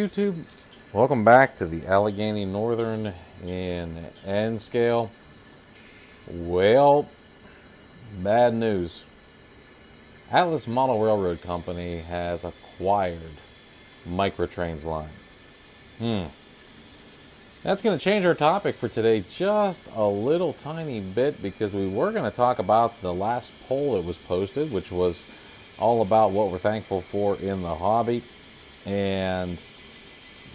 YouTube? Welcome back to the Allegheny Northern in N-scale. Well, bad news. Atlas Model Railroad Company has acquired MicroTrains Line. That's going to change our topic for today just a little tiny bit, because we were going to talk about the last poll that was posted, which was all about what we're thankful for in the hobby. And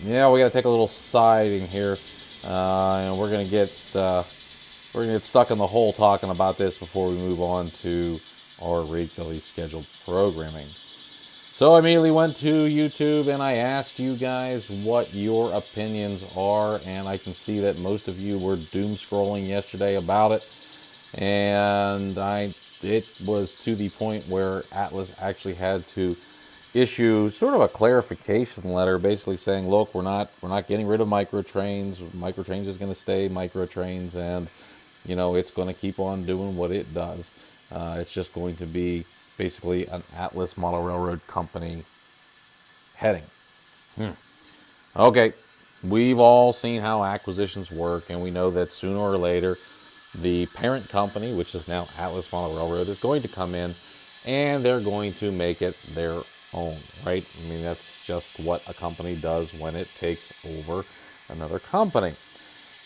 yeah, we got to take a little siding here, and we're gonna get stuck in the hole talking about this before we move on to our regularly scheduled programming. So I immediately went to YouTube and I asked you guys what your opinions are, and I can see that most of you were doom scrolling yesterday about it, and it was to the point where Atlas actually had to issue sort of a clarification letter, basically saying, look, we're not getting rid of MicroTrains. MicroTrains is going to stay MicroTrains, and it's going to keep on doing what it does. It's just going to be basically an Atlas Model Railroad Company heading. Okay, we've all seen how acquisitions work, and we know that sooner or later the parent company, which is now Atlas Model Railroad, is going to come in and they're going to make it their own, right? I mean, that's just what a company does when it takes over another company.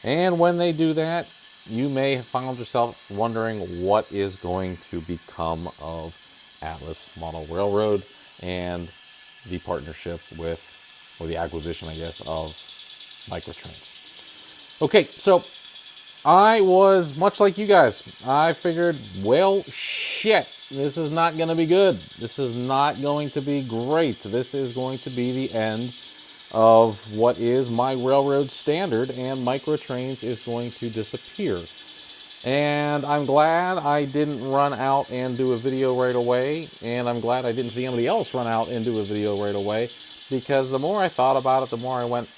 And when they do that, you may have found yourself wondering what is going to become of Atlas Model Railroad and the partnership with, or the acquisition, I guess, of MicroTrains. Okay, so I was much like you guys. I figured, well, shit, this is not going to be good. This is not going to be great. This is going to be the end of what is my railroad standard, and MicroTrains is going to disappear. And I'm glad I didn't run out and do a video right away, and I'm glad I didn't see anybody else run out and do a video right away, because the more I thought about it, the more I went,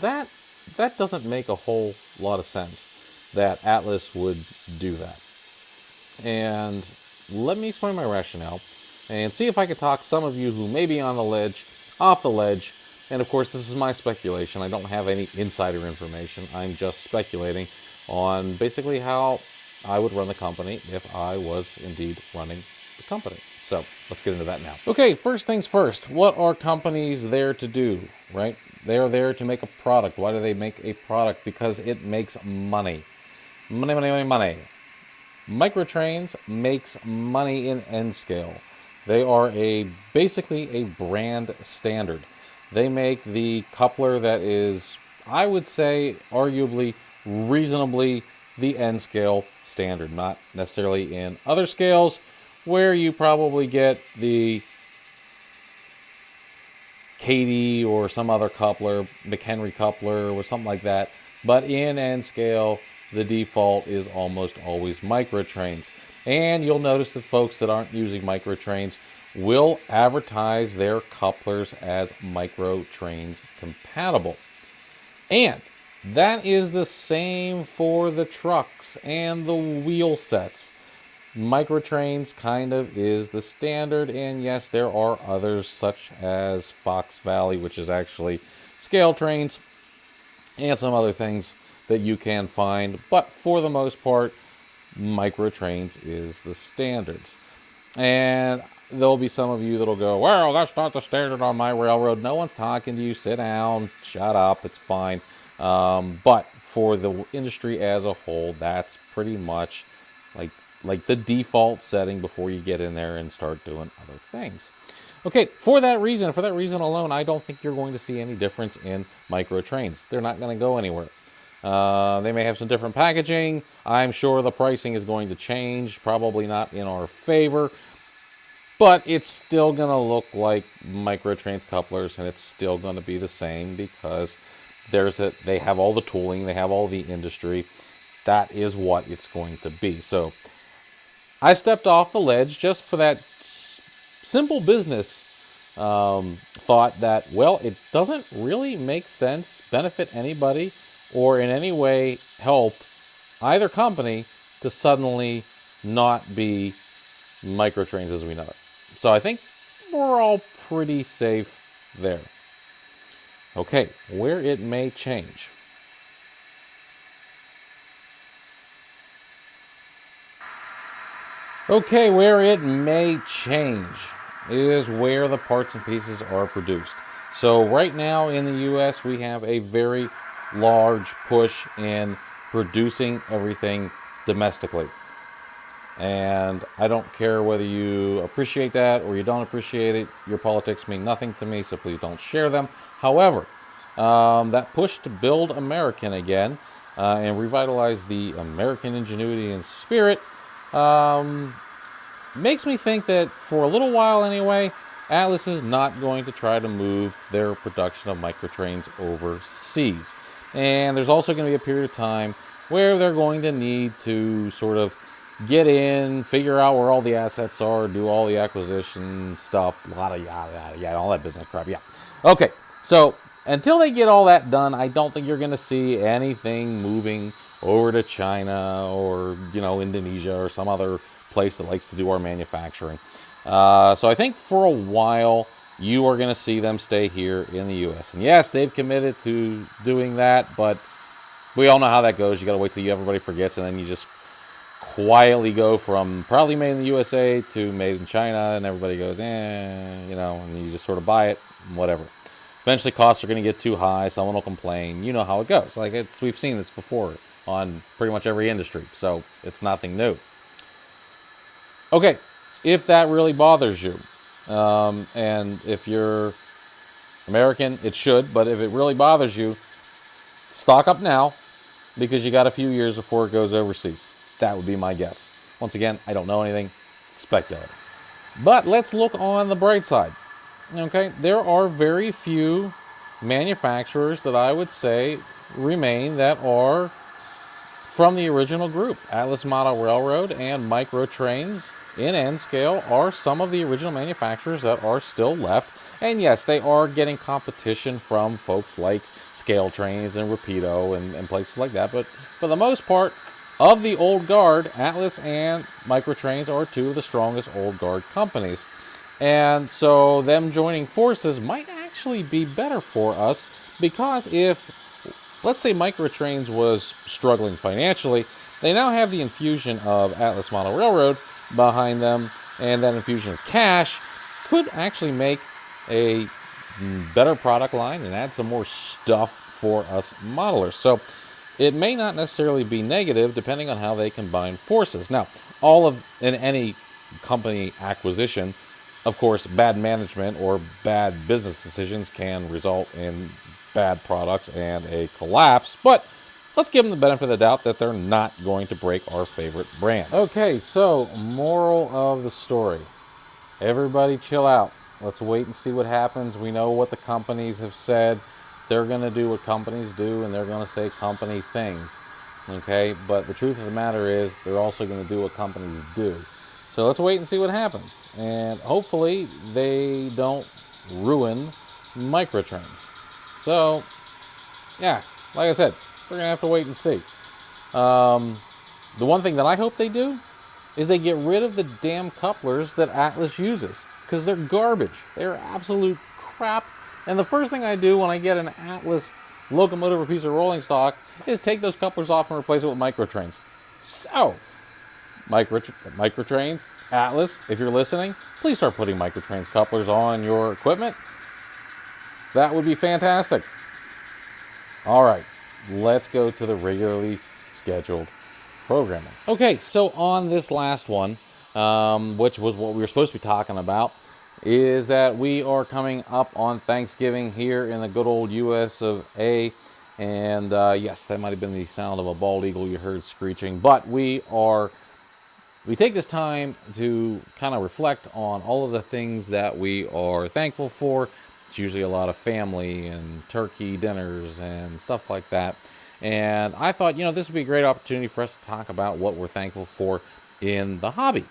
that doesn't make a whole lot of sense that Atlas would do that. And let me explain my rationale and see if I can talk some of you who may be on the ledge off the ledge. And of course, this is my speculation. I don't have any insider information. I'm just speculating on basically how I would run the company if I was indeed running the company. So let's get into that now. Okay, first things first. What are companies there to do, right? They're there to make a product. Why do they make a product? Because it makes money. Money, money, money, money. MicroTrains makes money in N-scale. They are basically a brand standard. They make the coupler that is, I would say, arguably, reasonably the N-scale standard. Not necessarily in other scales where you probably get the Katie or some other coupler, McHenry coupler or something like that. But in N-scale, the default is almost always MicroTrains. And you'll notice that folks that aren't using MicroTrains will advertise their couplers as MicroTrains compatible. And that is the same for the trucks and the wheel sets. MicroTrains kind of is the standard, and yes, there are others such as Fox Valley, which is actually scale trains, and some other things that you can find, but for the most part, MicroTrains is the standards. And there'll be some of you that'll go, well, that's not the standard on my railroad. No one's talking to you. Sit down, shut up, it's fine. But for the industry as a whole, that's pretty much like the default setting before you get in there and start doing other things. Okay, for that reason alone, I don't think you're going to see any difference in MicroTrains. They're not going to go anywhere. They may have some different packaging. I'm sure the pricing is going to change, probably not in our favor, but it's still going to look like MicroTrains couplers, and it's still going to be the same because they have all the tooling, they have all the industry. That is what it's going to be. So I stepped off the ledge just for that simple business thought that, well, it doesn't really make sense, benefit anybody, or in any way help either company to suddenly not be MicroTrains as we know it. So I think we're all pretty safe there. Okay, where it may change. Okay, where it may change is where the parts and pieces are produced. So right now in the US, we have a very large push in producing everything domestically. And I don't care whether you appreciate that or you don't appreciate it. Your politics mean nothing to me, so please don't share them. However, that push to build American again and revitalize the American ingenuity and spirit makes me think that for a little while anyway, Atlas is not going to try to move their production of microtrains overseas. And there's also going to be a period of time where they're going to need to sort of get in, figure out where all the assets are, do all the acquisition stuff, a lot of yada, all that business crap, yeah. Okay, so until they get all that done, I don't think you're going to see anything moving over to China or, Indonesia or some other place that likes to do our manufacturing. So I think for a while, you are going to see them stay here in the U.S. And yes, they've committed to doing that, but we all know how that goes. You got to wait till everybody forgets, and then you just quietly go from probably made in the USA to made in China, and everybody goes, and you just sort of buy it, whatever. Eventually, costs are going to get too high. Someone will complain. You know how it goes. We've seen this before on pretty much every industry, so it's nothing new. Okay, if that really bothers you, and if you're American, it should, but if it really bothers you, stock up now because you got a few years before it goes overseas. That would be my guess. Once again, I don't know anything, speculative. But let's look on the bright side. Okay, there are very few manufacturers that I would say remain that are from the original group. Atlas Model Railroad and MicroTrains in N-scale are some of the original manufacturers that are still left. And yes, they are getting competition from folks like Scale Trains and Rapido and places like that. But for the most part, of the old guard, Atlas and MicroTrains are two of the strongest old guard companies. And so them joining forces might actually be better for us, because if, let's say, MicroTrains was struggling financially, they now have the infusion of Atlas Model Railroad behind them, and that infusion of cash could actually make a better product line and add some more stuff for us modelers. So it may not necessarily be negative depending on how they combine forces. Now, in any company acquisition, of course, bad management or bad business decisions can result in bad products and a collapse, but let's give them the benefit of the doubt that they're not going to break our favorite brands. Okay, so moral of the story. Everybody chill out. Let's wait and see what happens. We know what the companies have said. They're going to do what companies do, and they're going to say company things. Okay, but the truth of the matter is they're also going to do what companies do. So let's wait and see what happens. And hopefully they don't ruin MicroTrains. So, yeah, like I said, we're going to have to wait and see. The one thing that I hope they do is they get rid of the damn couplers that Atlas uses, because they're garbage. They're absolute crap. And the first thing I do when I get an Atlas locomotive or piece of rolling stock is take those couplers off and replace it with MicroTrains. So, MicroTrains, Atlas, if you're listening, please start putting MicroTrains couplers on your equipment. That would be fantastic. All right, let's go to the regularly scheduled programming. Okay, so on this last one, which was what we were supposed to be talking about, is that we are coming up on Thanksgiving here in the good old US of A. And yes, that might have been the sound of a bald eagle you heard screeching, but we take this time to kind of reflect on all of the things that we are thankful for. It's usually a lot of family and turkey dinners and stuff like that. And I thought, this would be a great opportunity for us to talk about what we're thankful for in the hobby.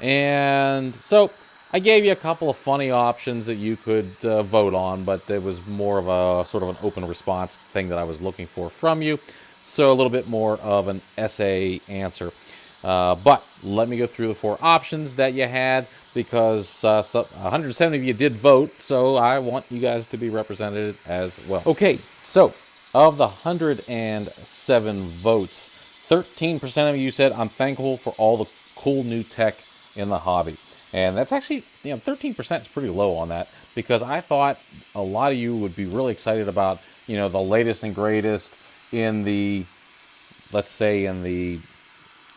And so I gave you a couple of funny options that you could vote on, but it was more of a sort of an open response thing that I was looking for from you. So a little bit more of an essay answer. But let me go through the 4 options that you had, because 170 of you did vote, so I want you guys to be represented as well. Okay, so of the 107 votes, 13% of you said, I'm thankful for all the cool new tech in the hobby. And that's actually, 13% is pretty low on that, because I thought a lot of you would be really excited about, the latest and greatest in the, let's say, in the,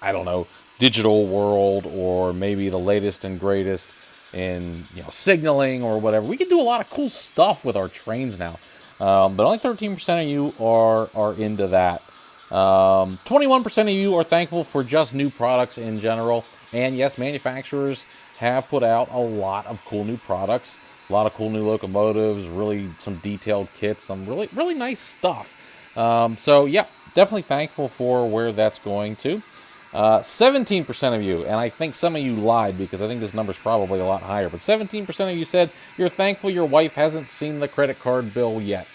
I don't know, digital world, or maybe the latest and greatest in, signaling or whatever. We can do a lot of cool stuff with our trains now. But only 13% of you are into that. 21% of you are thankful for just new products in general. And yes, manufacturers have put out a lot of cool new products, a lot of cool new locomotives, really some detailed kits, some really, really nice stuff. So yeah, definitely thankful for where that's going to. 17% of you, and I think some of you lied, because I think this number is probably a lot higher, but 17% of you said you're thankful your wife hasn't seen the credit card bill yet.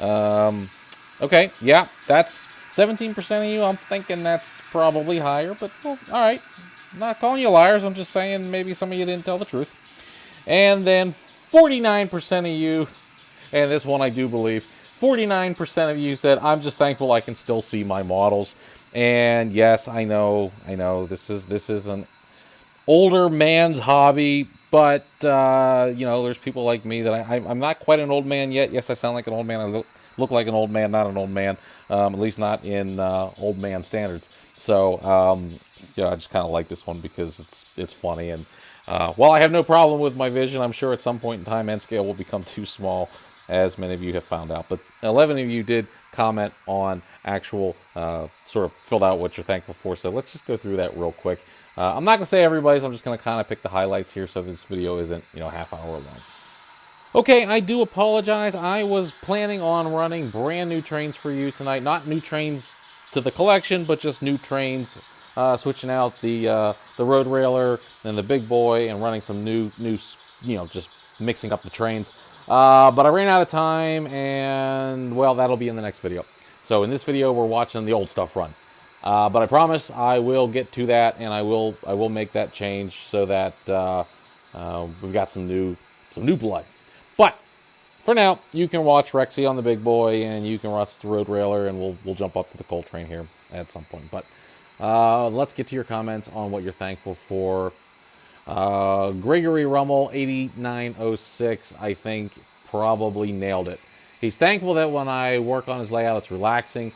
Okay, yeah, that's 17% of you. I'm thinking that's probably higher, but well, all right. I'm not calling you liars. I'm just saying maybe some of you didn't tell the truth. And then 49% of you, and this one I do believe, 49% of you said, I'm just thankful I can still see my models. And yes, I know, this is an older man's hobby, but there's people like me that I'm not quite an old man yet. Yes, I sound like an old man. I look like an old man, not an old man, at least not in old man standards. So I just kind of like this one because it's funny, and while I have no problem with my vision, I'm sure at some point in time Nscale will become too small, as many of you have found out. But 11 of you did comment on actual sort of filled out what you're thankful for. So let's just go through that real quick. I'm not going to say everybody's. I'm just going to kind of pick the highlights here so this video isn't, half hour long. Okay, I do apologize. I was planning on running brand new trains for you tonight. Not new trains to the collection, but just new trains, switching out the road railer and the big boy and running some new, just mixing up the trains. But I ran out of time, and, well, that'll be in the next video. So in this video, we're watching the old stuff run. But I promise I will get to that, and I will make that change so that we've got some new blood. But for now, you can watch Rexy on the big boy, and you can watch the road railer, and we'll jump up to the coal train here at some point. But let's get to your comments on what you're thankful for. Gregory Rummel 8906, I think, probably nailed it. He's thankful that when I work on his layout, it's relaxing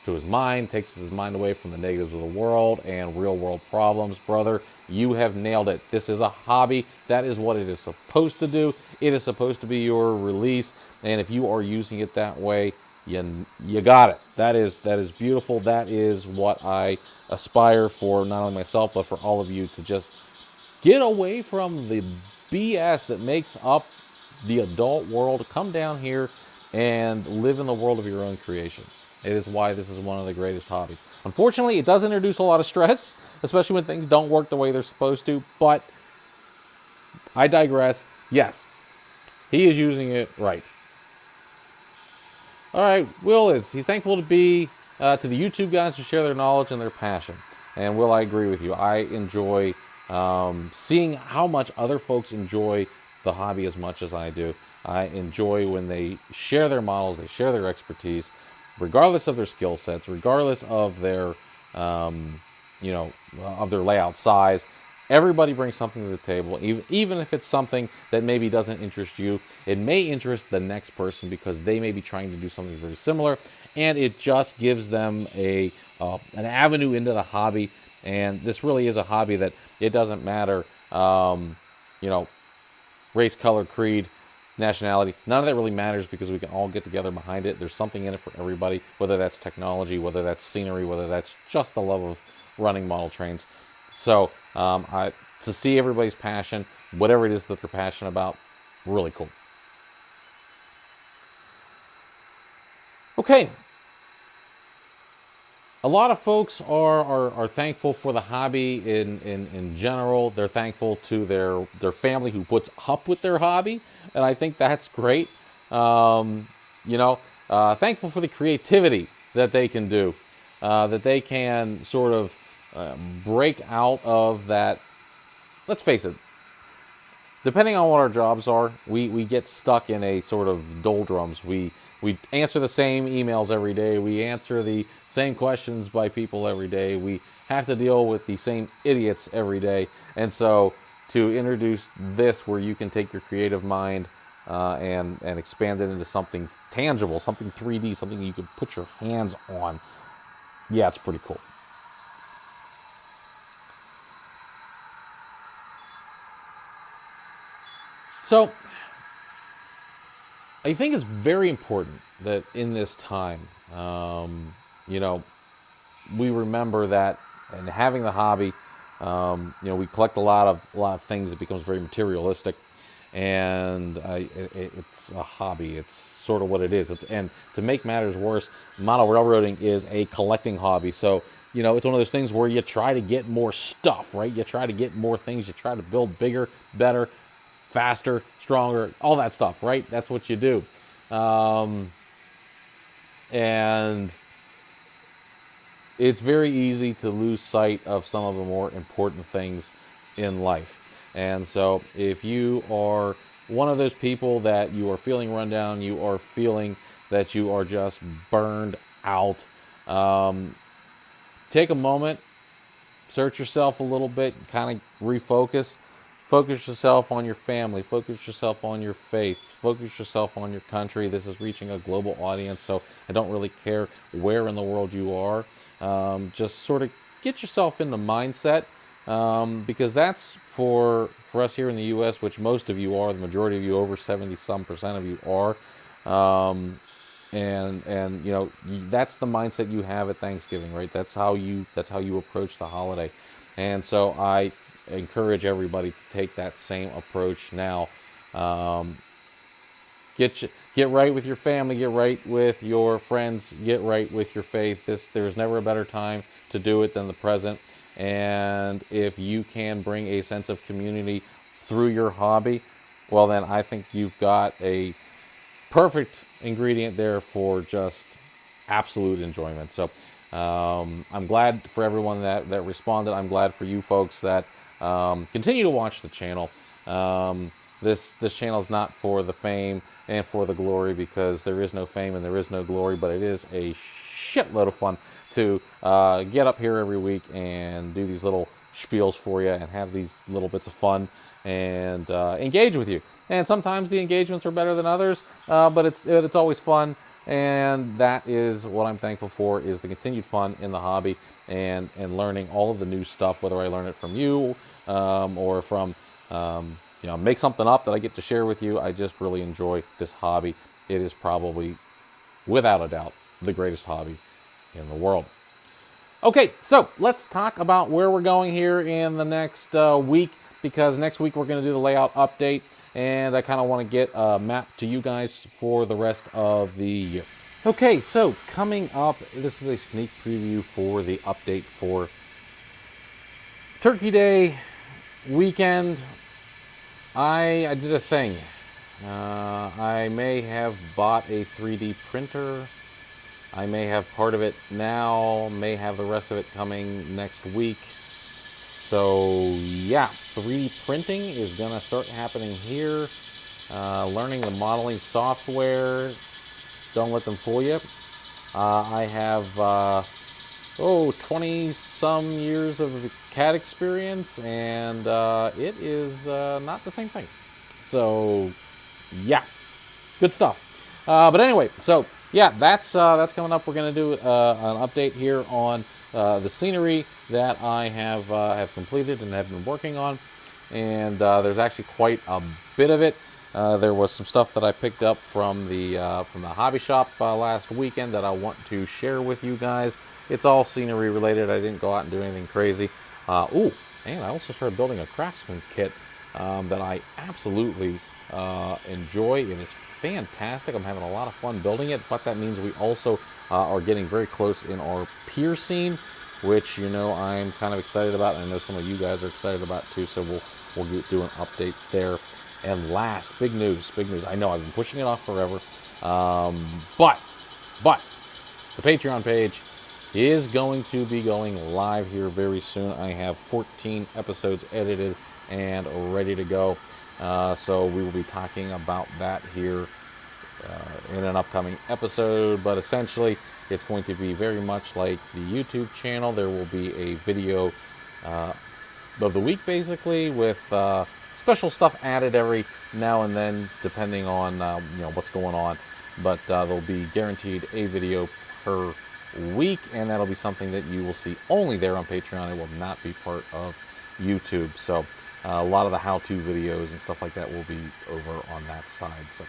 to his mind, takes his mind away from the negatives of the world and real world problems. Brother, you have nailed it. This is a hobby. That is what it is supposed to do. It is supposed to be your release, and if you are using it that way, you got it. That is beautiful. That is what I aspire for, not only myself, but for all of you, to just get away from the BS that makes up the adult world. Come down here and live in the world of your own creation. It is why this is one of the greatest hobbies. Unfortunately, it does introduce a lot of stress, especially when things don't work the way they're supposed to, but I digress. Yes, he is using it right. All right, he's thankful to be to the YouTube guys who share their knowledge and their passion. And Will, I agree with you. I enjoy seeing how much other folks enjoy the hobby as much as I do. I enjoy when they share their models, they share their expertise, regardless of their skill sets, regardless of their, of their layout size. Everybody brings something to the table, even if it's something that maybe doesn't interest you. It may interest the next person because they may be trying to do something very similar, and it just gives them an avenue into the hobby. And this really is a hobby that it doesn't matter, race, color, creed, nationality. None of that really matters because we can all get together behind it. There's something in it for everybody, whether that's technology, whether that's scenery, whether that's just the love of running model trains. So to see everybody's passion, whatever it is that they're passionate about, really cool. Okay. A lot of folks are thankful for the hobby in general. They're thankful to their family who puts up with their hobby, and I think that's great. Thankful for the creativity that they can do, that they can sort of break out of that. Let's face it, depending on what our jobs are, we get stuck in a sort of doldrums. We answer the same emails every day. We answer the same questions by people every day. We have to deal with the same idiots every day. And so to introduce this where you can take your creative mind and expand it into something tangible, something 3D, something you can put your hands on, yeah, it's pretty cool. So I think it's very important that in this time, you know, we remember that, and having the hobby, we collect a lot of things. It becomes very materialistic, and it's a hobby. It's sort of what it is. And to make matters worse, model railroading is a collecting hobby. So it's one of those things where you try to get more stuff, right? You try to get more things. You try to build bigger, better, faster, stronger, all that stuff, right? That's what you do. And it's very easy to lose sight of some of the more important things in life. And so if you are one of those people that you are feeling run down, you are feeling that you are just burned out, take a moment, search yourself a little bit, kind of refocus. Focus yourself on your family. Focus yourself on your faith. Focus yourself on your country. This is reaching a global audience, so I don't really care where in the world you are. Just sort of get yourself in the mindset, because that's for us here in the U.S., which most of you are, the majority of you, over 70-some% of you are, and that's the mindset you have at Thanksgiving, right? That's how you approach the holiday, and so I encourage everybody to take that same approach now. Get right with your family, get right with your friends, get right with your faith. There's never a better time to do it than the present. And if you can bring a sense of community through your hobby, well, then I think you've got a perfect ingredient there for just absolute enjoyment. So I'm glad for everyone that responded. I'm glad for you folks that continue to watch the channel. This channel is not for the fame and for the glory, because there is no fame and there is no glory, but it is a shitload of fun to get up here every week and do these little spiels for you and have these little bits of fun and engage with you. And sometimes the engagements are better than others, but it's always fun. And that is what I'm thankful for, is the continued fun in the hobby and learning all of the new stuff, whether I learn it from you or from, make something up that I get to share with you. I just really enjoy this hobby. It is probably, without a doubt, the greatest hobby in the world. Okay, so let's talk about where we're going here in the next week, because next week we're going to do the layout update. And I kind of want to get a map to you guys for the rest of the year. Okay, so coming up, this is a sneak preview for the update for Turkey Day weekend. I did a thing. I may have bought a 3D printer. I may have part of it now, may have the rest of it coming next week. So yeah, 3D printing is going to start happening here. Learning the modeling software. Don't let them fool you. I have 20-some years of CAD experience, and it is not the same thing. So yeah, good stuff. But anyway, so yeah, that's coming up. We're going to do an update here on the scenery that I have completed and have been working on, and there's actually quite a bit of it. There was some stuff that I picked up from the hobby shop last weekend that I want to share with you guys. It's all scenery related. I didn't go out and do anything crazy. And I also started building a craftsman's kit that I absolutely enjoy. It is fantastic. I'm having a lot of fun building it, but that means we also are getting very close in our piercing, which I'm kind of excited about, and I know some of you guys are excited about too. So we'll do an update there. And last, big news. I know I've been pushing it off forever, but the Patreon page is going to be going live here very soon. I have 14 episodes edited and ready to go. So we will be talking about that here in an upcoming episode. But essentially, it's going to be very much like the YouTube channel. There will be a video of the week, basically, with special stuff added every now and then, depending on what's going on. But there'll be guaranteed a video per week, and that'll be something that you will see only there on Patreon. It will not be part of YouTube. So a lot of the how-to videos and stuff like that will be over on that side. So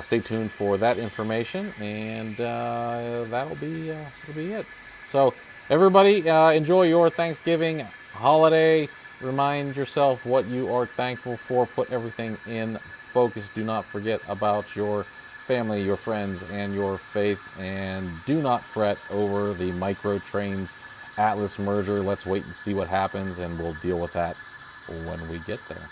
stay tuned for that information, and that'll be it. So everybody, enjoy your Thanksgiving holiday. Remind yourself what you are thankful for. Put everything in focus. Do not forget about your family, your friends, and your faith. And do not fret over the MicroTrains Atlas merger. Let's wait and see what happens, and we'll deal with that when we get there.